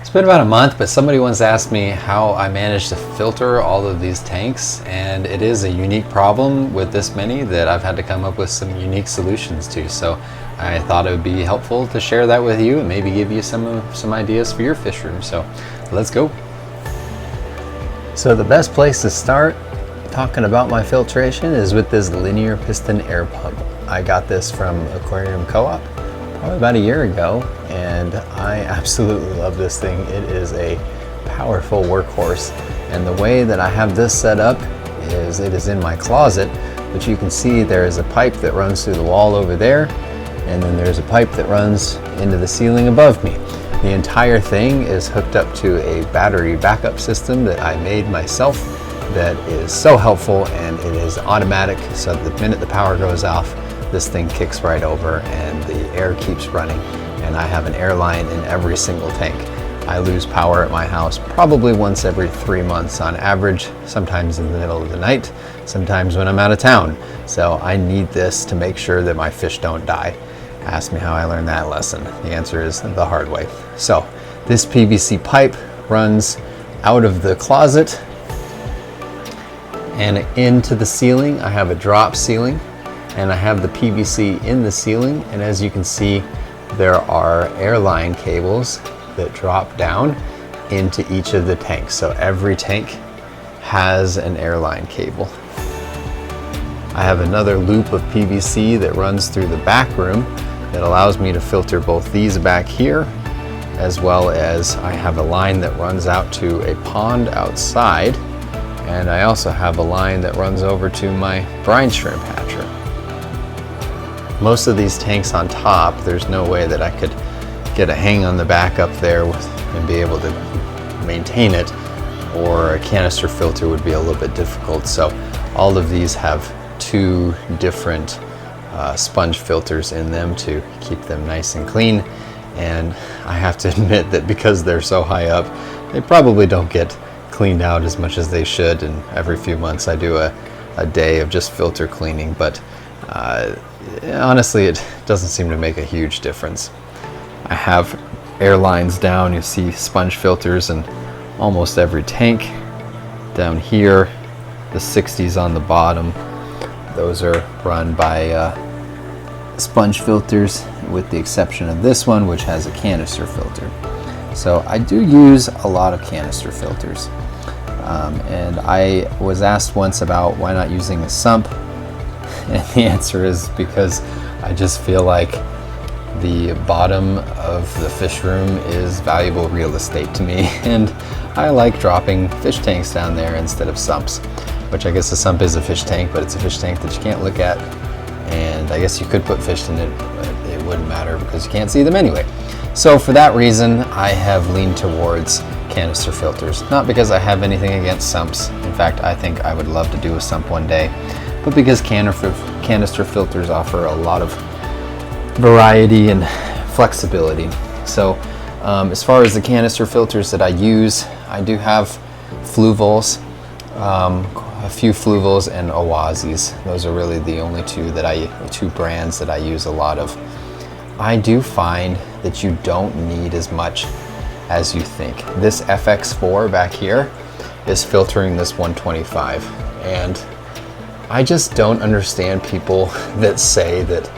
It's been about a month, but somebody once asked me how I managed to filter all of these tanks, and it is a unique problem with this many that I've had to come up with some unique solutions to. So I thought it would be helpful to share that with you and maybe give you some ideas for your fish room. So let's go. So the best place to start talking about my filtration is with this linear piston air pump. I got this from Aquarium Co-op probably about a year ago, and I absolutely love this thing. It is a powerful workhorse, and the way that I have this set up is it is in my closet, but you can see there is a pipe that runs through the wall over there, and then there's a pipe that runs into the ceiling above me. The entire thing is hooked up to a battery backup system that I made myself that is so helpful, and it is automatic, so the minute the power goes off, this thing kicks right over and the air keeps running, and I have an air line in every single tank. I lose power at my house probably once every 3 months on average, sometimes in the middle of the night, sometimes when I'm out of town. So I need this to make sure that my fish don't die. Ask me how I learned that lesson. The answer is the hard way. So this PVC pipe runs out of the closet and into the ceiling. I have a drop ceiling, and I have the PVC in the ceiling, and as you can see, there are airline cables that drop down into each of the tanks. So every tank has an airline cable. I have another loop of PVC that runs through the back room that allows me to filter both these back here, as well as I have a line that runs out to a pond outside, and I also have a line that runs over to my brine shrimp hatcher. Most of these tanks on top, there's no way that I could get a hang on the back up there and be able to maintain it, or a canister filter would be a little bit difficult. So all of these have two different sponge filters in them to keep them nice and clean. And I have to admit that because they're so high up, they probably don't get cleaned out as much as they should. And every few months I do a day of just filter cleaning, but honestly, it doesn't seem to make a huge difference. I have air lines down. You see sponge filters in almost every tank. Down here, the 60s on the bottom, those are run by sponge filters, with the exception of this one, which has a canister filter. So I do use a lot of canister filters. And I was asked once about why not using a sump. And the answer is because I just feel like the bottom of the fish room is valuable real estate to me, and I like dropping fish tanks down there instead of sumps, which I guess a sump is a fish tank, but it's a fish tank that you can't look at, and I guess you could put fish in it, but it wouldn't matter because you can't see them anyway. So for that reason, I have leaned towards canister filters, not because I have anything against sumps. In fact, I think I would love to do a sump one day, but because canister filters offer a lot of variety and flexibility. So as far as the canister filters that I use, I do have Fluvels, a few Fluvels and Oazis. Those are really the only two brands that I use a lot of. I do find that you don't need as much as you think. This FX4 back here is filtering this 125, and I just don't understand people that say that,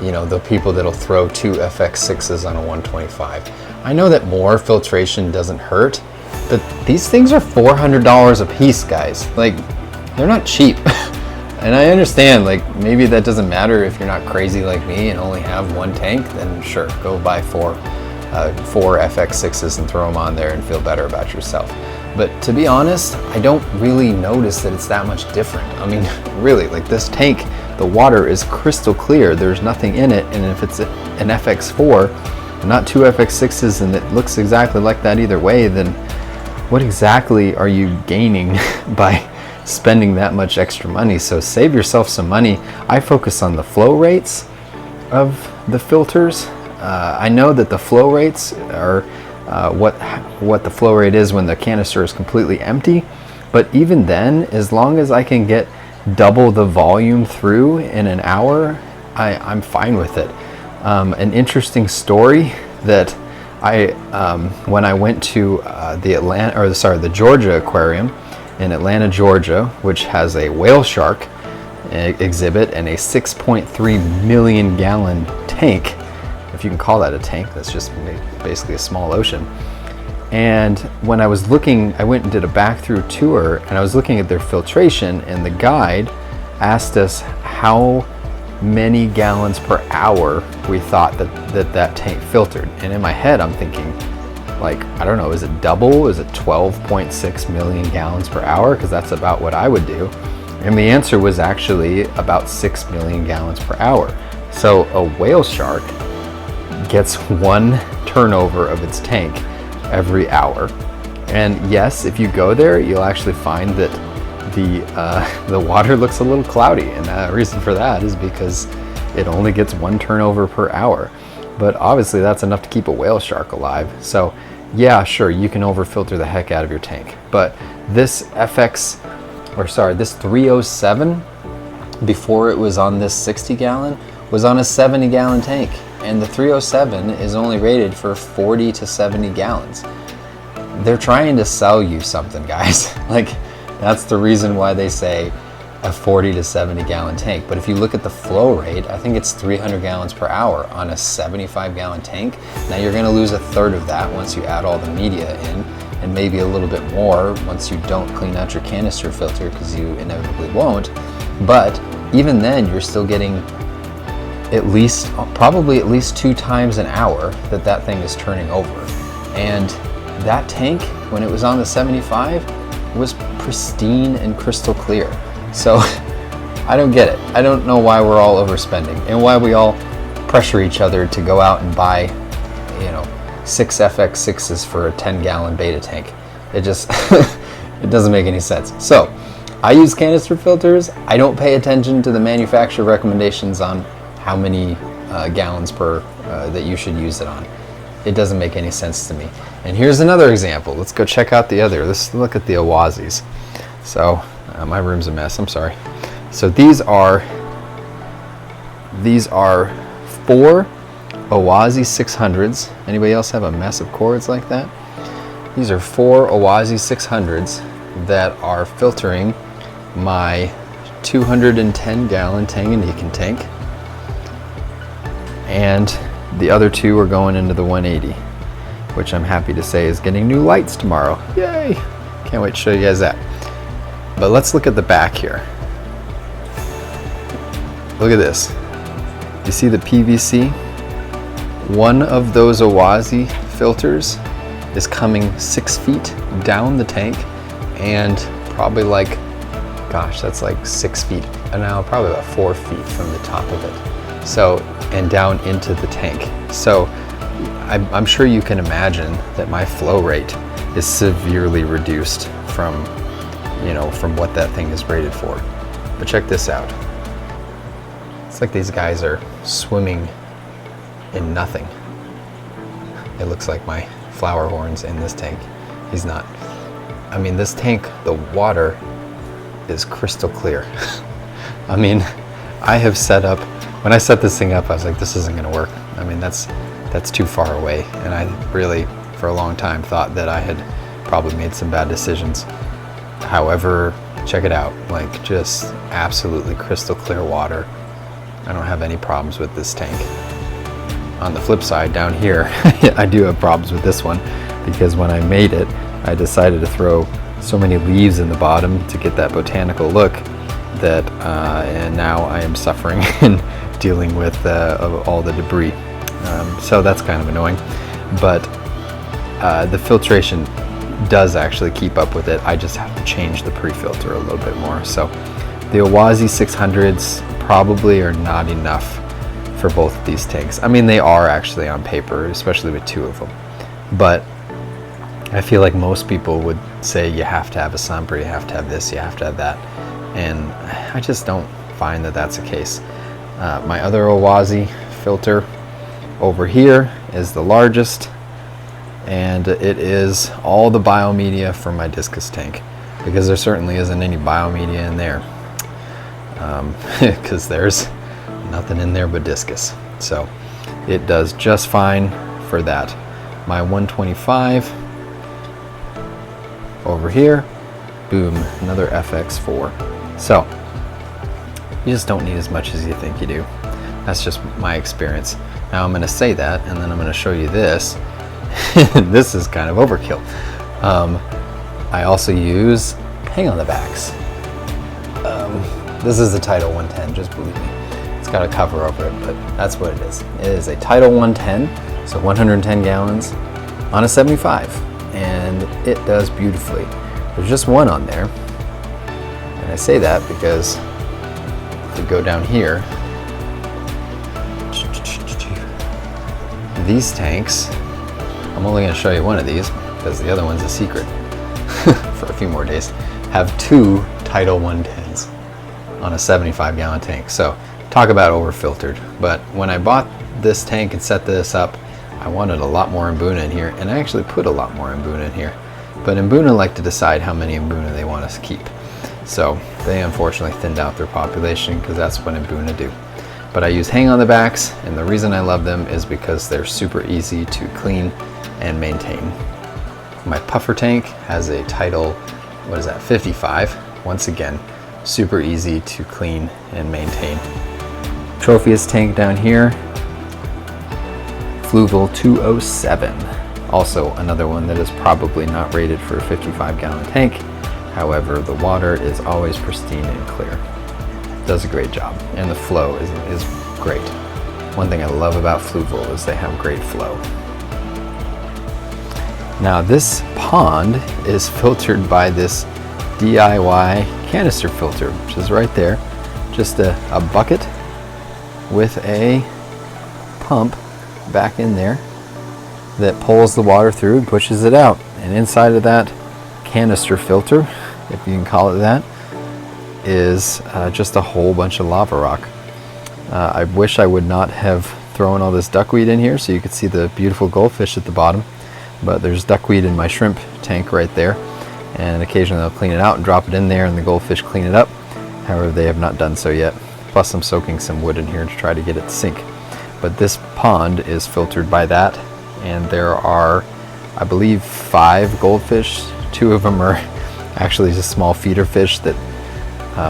you know, the people that'll throw two FX6s on a 125. I know that more filtration doesn't hurt, but these things are $400 a piece, guys. Like, they're not cheap. And I understand, like, maybe that doesn't matter if you're not crazy like me and only have one tank, then sure, go buy four FX6s and throw them on there and feel better about yourself. But to be honest, I don't really notice that it's that much different. I mean, really, like this tank, the water is crystal clear. There's nothing in it. And if it's an FX4, not two FX6s, and it looks exactly like that either way, then what exactly are you gaining by spending that much extra money? So save yourself some money. I focus on the flow rates of the filters. I know that the flow rates are what the flow rate is when the canister is completely empty, but even then, as long as I can get double the volume through in an hour, I'm fine with it. An interesting story that When I went to the Georgia Aquarium in Atlanta, Georgia, which has a whale shark exhibit and a 6.3 million gallon tank, if you can call that a tank, that's just basically a small ocean. And when I was looking, I went and did a back through tour, and I was looking at their filtration, and the guide asked us how many gallons per hour we thought that tank filtered. And in my head, I'm thinking, like, I don't know, is it double? Is it 12.6 million gallons per hour? Because that's about what I would do. And the answer was actually about 6 million gallons per hour. So a whale shark gets one turnover of its tank every hour. And yes, if you go there, you'll actually find that the water looks a little cloudy, and the reason for that is because it only gets one turnover per hour. But obviously that's enough to keep a whale shark alive. So yeah, sure, you can overfilter the heck out of your tank. But this this 307, before it was on this 60 gallon, was on a 70 gallon tank. And the 307 is only rated for 40 to 70 gallons. They're trying to sell you something, guys. Like, that's the reason why they say a 40 to 70 gallon tank. But if you look at the flow rate, I think it's 300 gallons per hour on a 75 gallon tank. Now you're gonna lose a third of that once you add all the media in, and maybe a little bit more once you don't clean out your canister filter, because you inevitably won't. But even then, you're still getting probably at least 2 times an hour that thing is turning over. And that tank, when it was on the 75, was pristine and crystal clear. So I don't get it. I don't know why we're all overspending and why we all pressure each other to go out and buy, 6 FX6s for a 10 gallon beta tank. It just, it doesn't make any sense. So I use canister filters. I don't pay attention to the manufacturer recommendations on how many gallons per that you should use it on. It doesn't make any sense to me. And here's another example. Let's go check out the other. Let's look at the Awazis. So my room's a mess, I'm sorry. So these are 4 Awazi 600s. Anybody else have a mess of cords like that? These are 4 Awazi 600s that are filtering my 210 gallon Tanganyika tank. And the other 2 are going into the 180, which I'm happy to say is getting new lights tomorrow. Yay! Can't wait to show you guys that. But let's look at the back here. Look at this. You see the PVC? One of those Awazi filters is coming 6 feet down the tank, and probably that's like 6 feet, and now probably about 4 feet from the top of it. So, and down into the tank. So I'm sure you can imagine that my flow rate is severely reduced from what that thing is rated for. But check this out. It's like these guys are swimming in nothing. It looks like my flower horns in this tank. He's not. I mean, this tank, the water is crystal clear. I mean, I have set up, when I set this thing up, I was like, this isn't gonna work. I mean, that's too far away. And I really, for a long time, thought that I had probably made some bad decisions. However, check it out, like just absolutely crystal clear water. I don't have any problems with this tank. On the flip side, down here, I do have problems with this one, because when I made it, I decided to throw so many leaves in the bottom to get that botanical look that, and now I am suffering and dealing with all the debris. So that's kind of annoying, but the filtration does actually keep up with it. I just have to change the pre-filter a little bit more. So the Awazi 600s probably are not enough for both of these tanks. I mean, they are actually on paper, especially with 2 of them, but I feel like most people would say you have to have a sump, or you have to have this, you have to have that, and I just don't find that that's the case. My other Awazi filter over here is the largest, and it is all the biomedia from my discus tank, because there certainly isn't any biomedia in there, because there's nothing in there but discus. So it does just fine for that. my 125 over here. Boom, another FX4. So you just don't need as much as you think you do. That's just my experience. Now I'm going to say that, and then I'm going to show you this. This is kind of overkill. I also use hang on the backs. This is the Title 110, just believe me. It's got a cover over it, but that's what it is. It is a Title 110, so 110 gallons on a 75, and it does beautifully. There's just one on there, and I say that because if you go down here, these tanks, I'm only going to show you one of these because the other one's a secret for a few more days, have 2 Title 110s on a 75 gallon tank. So talk about over-filtered. But when I bought this tank and set this up, I wanted a lot more Mbuna in here, and I actually put a lot more Mbuna in here. But Mbuna like to decide how many Mbuna they want us to keep. So they unfortunately thinned out their population because that's what Mbuna do. But I use hang on the backs, and the reason I love them is because they're super easy to clean and maintain. My puffer tank has a Title, 55. Once again, super easy to clean and maintain. Trophius tank down here, Fluval 207. Also another one that is probably not rated for a 55 gallon tank. However, the water is always pristine and clear. Does a great job, and the flow is great. One thing I love about Fluval is they have great flow. Now this pond is filtered by this DIY canister filter, which is right there. Just a bucket with a pump back in there that pulls the water through and pushes it out. And inside of that canister filter, if you can call it that, is just a whole bunch of lava rock. I wish I would not have thrown all this duckweed in here so you could see the beautiful goldfish at the bottom, but there's duckweed in my shrimp tank right there, and occasionally I'll clean it out and drop it in there and the goldfish clean it up. However, they have not done so yet. Plus I'm soaking some wood in here to try to get it to sink. But this pond is filtered by that, and there are, I believe, 5 goldfish. 2 of them are actually just small feeder fish that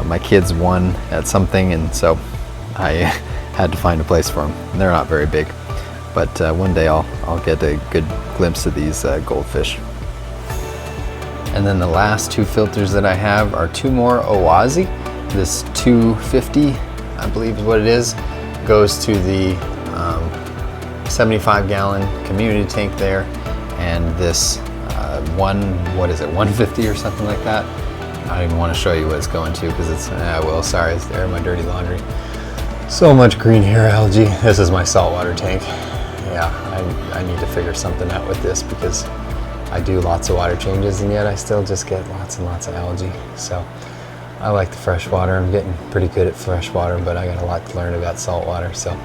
my kids won at something, and so I had to find a place for them. And they're not very big, but one day I'll get a good glimpse of these goldfish. And then the last 2 filters that I have are 2 more Owazi. This 250, I believe is what it is, goes to the 75 gallon community tank there, and this 150 or something like that. I don't even want to show you what it's going to because it's, well, sorry, it's there in my dirty laundry. So much green hair algae. This is my saltwater tank. Yeah, I need to figure something out with this because I do lots of water changes and yet I still just get lots and lots of algae. So I like the freshwater. I'm getting pretty good at freshwater, but I got a lot to learn about saltwater, so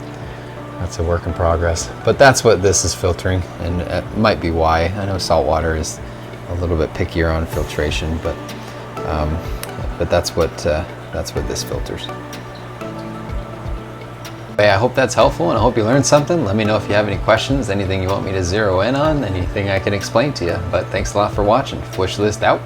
that's a work in progress. But that's what this is filtering, and it might be why. I know saltwater is a little bit pickier on filtration, but that's what this filters. Hey, I hope that's helpful, and I hope you learned something. Let me know if you have any questions, anything you want me to zero in on, anything I can explain to you. But thanks a lot for watching. Wishlist out.